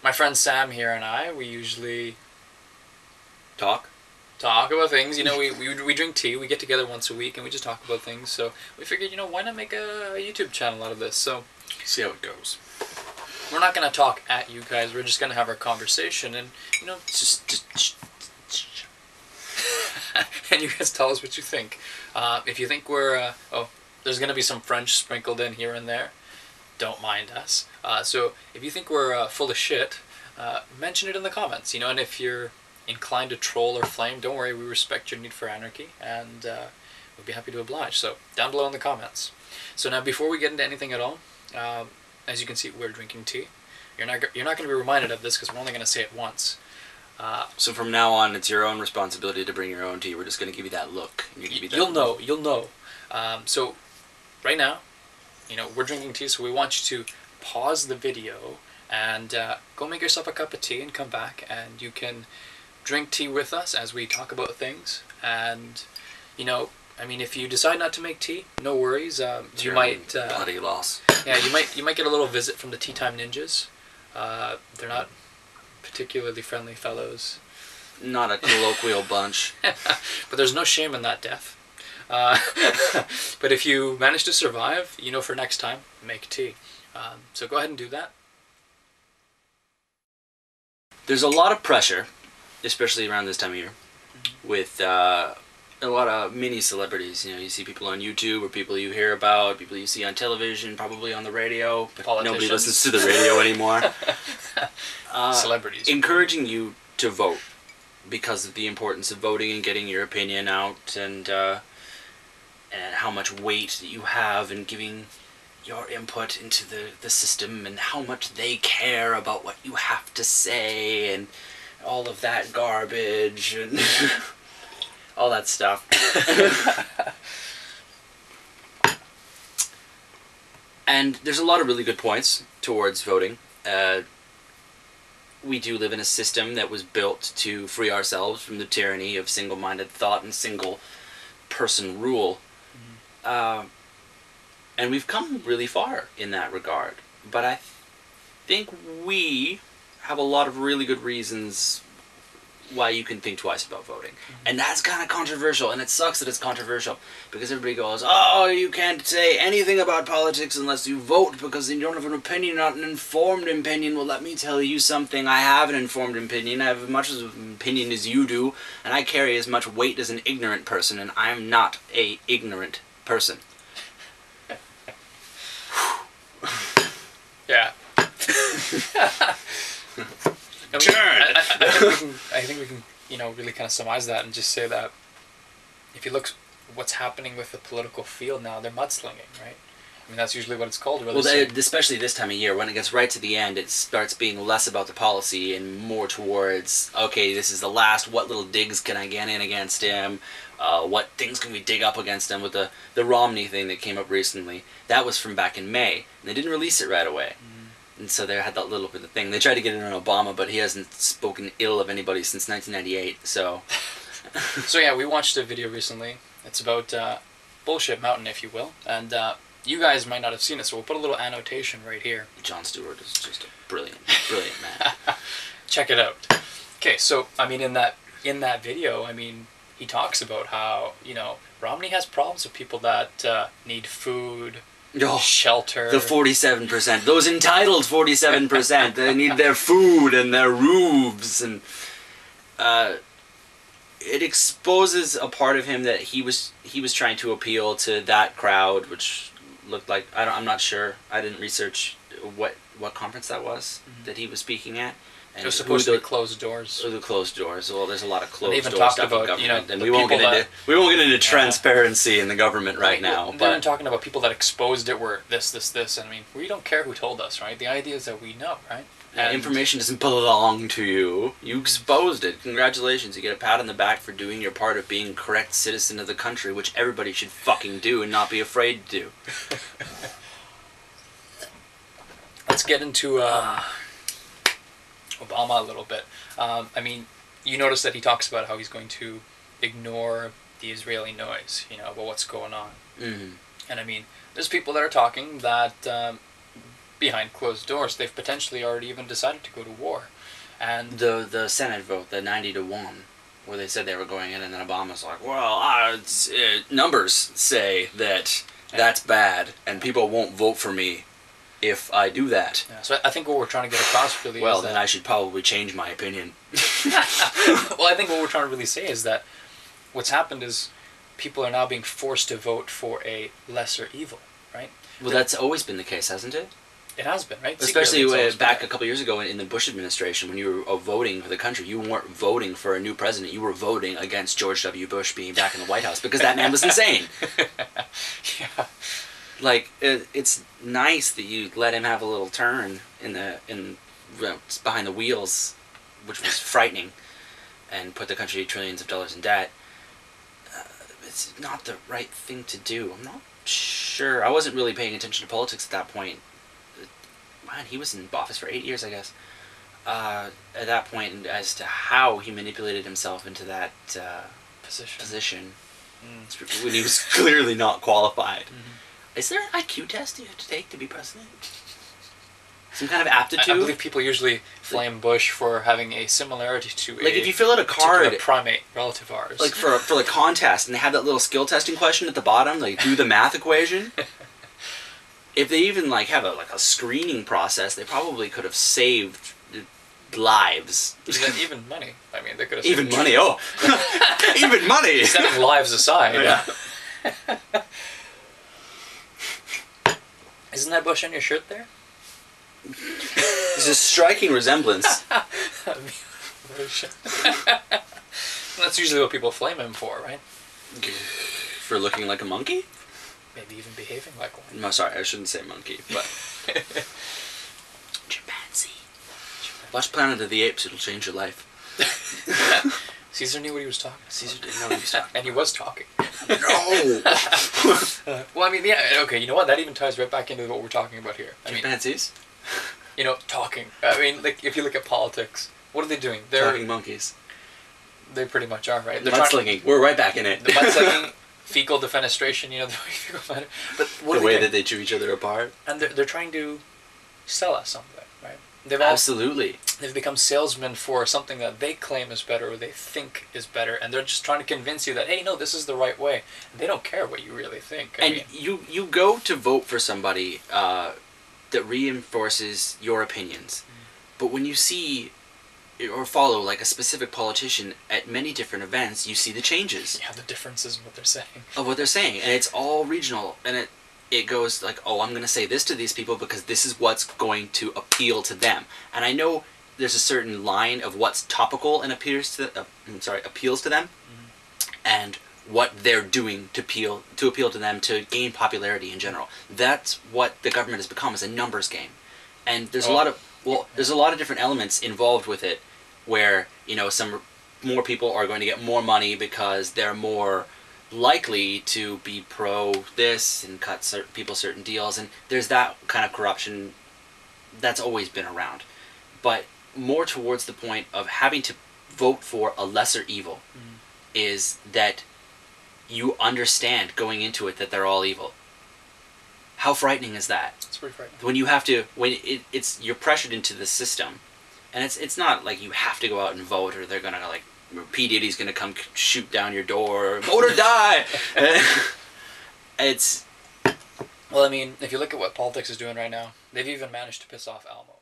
My friend Sam here and I, we usually Talk talk about things. You know, we drink tea. We get together once a week and we just talk about things. So we figured, why not make a YouTube channel out of this? So see how it goes. we're not gonna talk at you guys. We're just gonna have our conversation and Just and you guys tell us what you think. If you think we're there's gonna be some French sprinkled in here and there. Don't mind us. So if you think we're full of shit, mention it in the comments. And if you're inclined to troll or flame, don't worry, we respect your need for anarchy, and we'll be happy to oblige. So down below in the comments. So now, before we get into anything at all, as you can see, we're drinking tea. You're not going to be reminded of this because we're only going to say it once. so from now on, it's your own responsibility to bring your own tea. We're just going to give you that look. You'll know. So right now, we're drinking tea, so we want you to pause the video and go make yourself a cup of tea and come back, and you can drink tea with us as we talk about things. And if you decide not to make tea, no worries. You might bloody loss. Yeah, you might get a little visit from the Tea Time Ninjas. They're not particularly friendly fellows. Not a colloquial bunch. But there's no shame in that death. But if you manage to survive, for next time, make tea. So go ahead and do that. There's a lot of pressure, especially around this time of year, with a lot of mini celebrities. You see people on YouTube, or people you hear about, people you see on television, probably on the radio, but nobody listens to the radio anymore. Celebrities. Encouraging you to vote because of the importance of voting and getting your opinion out, and how much weight that you have in giving your input into the system, and how much they care about what you have to say, and all of that garbage, and all that stuff. And there's a lot of really good points towards voting. We do live in a system that was built to free ourselves from the tyranny of single-minded thought and single-person rule. And we've come really far in that regard. But I think we have a lot of really good reasons why you can think twice about voting. And that's kind of controversial, and it sucks that it's controversial, because everybody goes, oh, you can't say anything about politics unless you vote because you don't have an opinion, not an informed opinion. Well, let me tell you something. I have an informed opinion. I have as much of an opinion as you do, and I carry as much weight as an ignorant person, and I'm not a ignorant person. Yeah. I think we can, really kind of surmise that and just say that if you look what's happening with the political field now, they're mudslinging, right? I mean, that's usually what it's called. Well, especially this time of year, when it gets right to the end, it starts being less about the policy and more towards, okay, this is the last, what little digs can I get in against him? What things can we dig up against him? With the Romney thing that came up recently, that was from back in May, and they didn't release it right away. And so they had that little bit of thing. They tried to get it on Obama, but he hasn't spoken ill of anybody since 1998, so... So yeah, we watched a video recently. It's about Bullshit Mountain, if you will, and you guys might not have seen it, so we'll put a little annotation right here. Jon Stewart is just a brilliant man. Check it out. Okay, so, in that video, he talks about how, Romney has problems with people that need food, shelter. The 47%. Those entitled 47%. They need their food and their roofs, and it exposes a part of him that he was trying to appeal to that crowd, which looked like, I'm not sure. I didn't research what conference that was that he was speaking at. And it was supposed to be closed doors. Or the closed doors. Well, there's a lot of closed even door talked stuff about, in government, and the we won't get into transparency in the government right now. They've been talking about people that exposed it were this, and we don't care who told us, right? The idea is that we know, right? And information doesn't belong to you. You exposed it. Congratulations. You get a pat on the back for doing your part of being a correct citizen of the country, which everybody should fucking do and not be afraid to do. Let's get into Obama a little bit. You notice that he talks about how he's going to ignore the Israeli noise, about what's going on. And there's people that are talking that behind closed doors, they've potentially already even decided to go to war. And the Senate vote, the 90-1, where they said they were going in, and then Obama's like, well, numbers say that that's bad, and people won't vote for me if I do that. yeah, so I think what we're trying to get across really Well, is then that, I should probably change my opinion. well, I think what we're trying to really say is that what's happened is people are now being forced to vote for a lesser evil, right? Well, that's always been the case, hasn't it? It has been, right? Especially Secretly, it's always back been. a couple years ago in the Bush administration, when you were voting for the country, you weren't voting for a new president. You were voting against George W. Bush being back in the White House because that man was insane. Yeah. Like, it's nice that you let him have a little turn behind the wheels, which was frightening, and put the country trillions of dollars in debt. It's not the right thing to do. I'm not sure. I wasn't really paying attention to politics at that point. Man, he was in office for 8 years, I guess. At that point, as to how he manipulated himself into that position when he was clearly not qualified. Mm-hmm. Is there an IQ test you have to take to be president? Some kind of aptitude? I believe people usually flame Bush for having a similarity to like if you fill out a card, primate relative of ours. like for the contest, and they have that little skill testing question at the bottom, like do the math equation. If they even like have a screening process, they probably could have saved lives. Even money. I mean, they could have Even money. Oh, even money. Setting lives aside. Yeah. Isn't that Bush on your shirt there? There's a striking resemblance. That's usually what people flame him for, right? For looking like a monkey? Maybe even behaving like one. No, sorry, I shouldn't say monkey, but chimpanzee. Watch Planet of the Apes; it'll change your life. Caesar knew what he was talking. Caesar didn't know what he was talking. And he was talking. No. Well, I mean, yeah. Okay, you know what? That even ties right back into what we're talking about here. I mean, Chimpanzees? you know, talking. I mean, like if you look at politics, what are they doing? They're Talking monkeys. They pretty much are, right? The mudslinging. We're right back in it. The mudslinging, fecal defenestration. You know, the way fecal matter. But what the are way they that they chew each other apart. And they're trying to sell us something, right? Absolutely. They've become salesmen for something that they claim is better or they think is better, and they're just trying to convince you that, hey, no, this is the right way. And they don't care what you really think. I mean, you go to vote for somebody that reinforces your opinions, but when you see or follow like a specific politician at many different events, you see the changes. Yeah, the differences in what they're saying. Of what they're saying, and it's all regional, and it goes like, oh, I'm going to say this to these people because this is what's going to appeal to them. And I know there's a certain line of what's topical and appeals to them, and what they're doing to appeal to them to gain popularity in general. That's what the government has become, is a numbers game. And there's a lot of different elements involved with it, where some more people are going to get more money because they're more likely to be pro this and cut certain deals, and there's that kind of corruption that's always been around, but more towards the point of having to vote for a lesser evil is that you understand going into it that they're all evil. How frightening is that? It's pretty frightening. When you have to, you're pressured into the system, and it's not like you have to go out and vote or they're gonna like P. Diddy's gonna come shoot down your door, vote or die. Well, I mean, if you look at what politics is doing right now, they've even managed to piss off Almo.